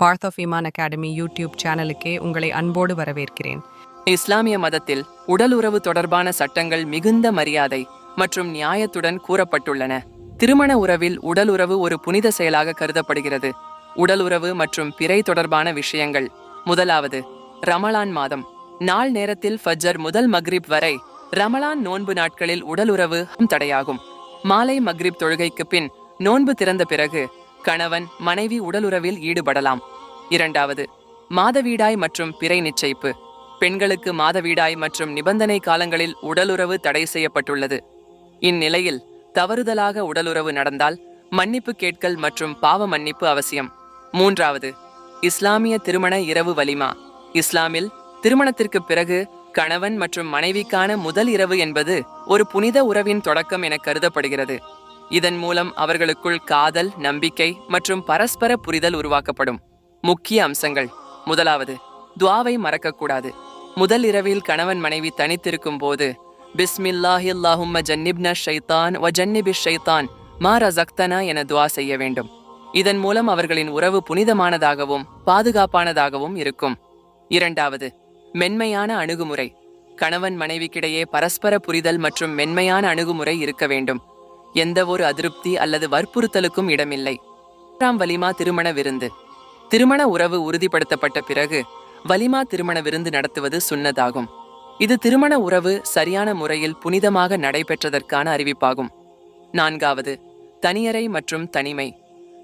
பார்த் of ஈமான் academy YouTube சேனலுக்கே உங்களை அன்போடு வரவேற்கிறேன். இஸ்லாமிய மதத்தில் உடல் உறவு தொடர்பான சட்டங்கள் மிகுந்த மரியாதை மற்றும் நியாயத்துடன் கூறப்பட்டுள்ளன. திருமண உறவில் உடல் உறவு ஒரு புனித செயலாக கருதப்படுகிறது. உடல் உறவு மற்றும் பிறை தொடர்பான விஷயங்கள். முதலாவது, ரமலான் மாதம். நாள் நேரத்தில் ஃபஜ்ர் முதல் மக்ரிப் வரை ரமலான் நோன்பு நாட்களில் உடல் உறவு தடையாகும். மாலை மக்ரிப் தொழுகைக்கு பின் நோன்பு திறந்த பிறகு கணவன் மனைவி உடலுறவில் ஈடுபடலாம். இரண்டாவது, மாதவீடாய் மற்றும் பிறை நிச்சயிப்பு. பெண்களுக்கு மாதவீடாய் மற்றும் நிபந்தனை காலங்களில் உடலுறவு தடை செய்யப்பட்டுள்ளது. இந்நிலையில் தவறுதலாக உடலுறவு நடந்தால் மன்னிப்பு கேட்கல் மற்றும் பாவ மன்னிப்பு அவசியம். மூன்றாவது, இஸ்லாமிய திருமண இரவு வலிமா. இஸ்லாமில் திருமணத்திற்கு பிறகு கணவன் மற்றும் மனைவிக்கான முதல் இரவு என்பது ஒரு புனித உறவின் தொடக்கம் என கருதப்படுகிறது. இதன் மூலம் அவர்களுக்குள் காதல், நம்பிக்கை மற்றும் பரஸ்பர புரிதல் உருவாக்கப்படும். முக்கிய அம்சங்கள். முதலாவது, துஆவை மறக்கக்கூடாது. முதல் இரவில் கணவன் மனைவி தனித்திருக்கும் போது பிஸ்மில்லாஹி அல்லாஹும்ம ஜன்னிப்ன ஷைத்தான் வ ஜன்னிபிஷ் ஷைத்தான் மா ரஸக்தனா என துஆ செய்ய வேண்டும். இதன் மூலம் அவர்களின் உறவு புனிதமானதாகவும் பாதுகாப்பானதாகவும் இருக்கும். இரண்டாவது, மென்மையான அணுகுமுறை. கணவன் மனைவிக்கிடையே பரஸ்பர புரிதல் மற்றும் மென்மையான அணுகுமுறை இருக்க வேண்டும். எந்தவொரு அதிருப்தி அல்லது வற்புறுத்தலுக்கும் இடமில்லை. வலிமா திருமண விருந்து. திருமண உறவு உறுதிப்படுத்தப்பட்ட பிறகு வலிமா திருமண விருந்து நடத்துவது சுன்னதாகும். இது திருமண உறவு சரியான முறையில் புனிதமாக நடைபெற்றதற்கான அறிவிப்பாகும். நான்காவது, தனியறை மற்றும் தனிமை.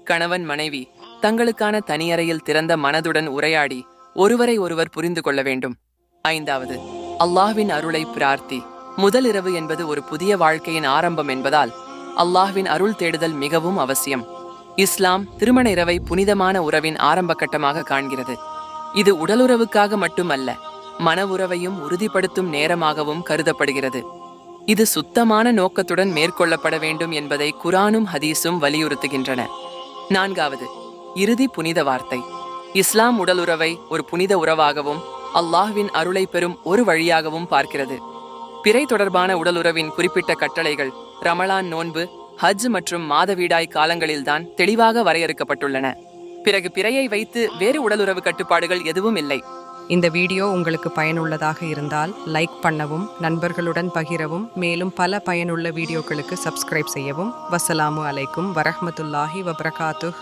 கணவன் மனைவி தங்களுக்கான தனியறையில் திறந்த மனதுடன் உரையாடி ஒருவரை ஒருவர் புரிந்து கொள்ள வேண்டும். ஐந்தாவது, அல்லாஹ்வின் அருளை பிரார்த்தி. முதல் இரவு என்பது ஒரு புதிய வாழ்க்கையின் ஆரம்பம் என்பதால் அல்லாஹ்வின் அருள் தேடுதல் மிகவும் அவசியம். இஸ்லாம் திருமண இரவை புனிதமான உறவின் ஆரம்ப கட்டமாக காண்கிறது. இது உடலுறவுக்காக மட்டுமல்ல, மன உறவையும் உறுதிப்படுத்தும் நேரமாகவும் கருதப்படுகிறது. இது சுத்தமான நோக்கத்துடன் மேற்கொள்ளப்பட வேண்டும் என்பதை குர்ஆனும் ஹதீஸும் வலியுறுத்துகின்றன. நான்காவது, இறுதி புனித வார்த்தை. இஸ்லாம் உடலுறவை ஒரு புனித உறவாகவும் அல்லாஹ்வின் அருளை பெறும் ஒரு வழியாகவும் பார்க்கிறது. பிறை தொடர்பான உடலுறவின் குறிப்பிட்ட கட்டளைகள் ரமலான் நோன்பு, ஹஜ் மற்றும் மாதவீடாய் காலங்களில்தான் தெளிவாக வரையறுக்கப்பட்டுள்ளன. பிறகு பிறையை வைத்து வேறு உடலுறவு கட்டுப்பாடுகள் எதுவும் இல்லை. இந்த வீடியோ உங்களுக்கு பயனுள்ளதாக இருந்தால் லைக் பண்ணவும், நண்பர்களுடன் பகிரவும், மேலும் பல பயனுள்ள வீடியோக்களுக்கு சப்ஸ்கிரைப் செய்யவும். வஸ்ஸலாமு அலைக்கும் வரஹ்மத்துல்லாஹி வபரகாத்துஹ்.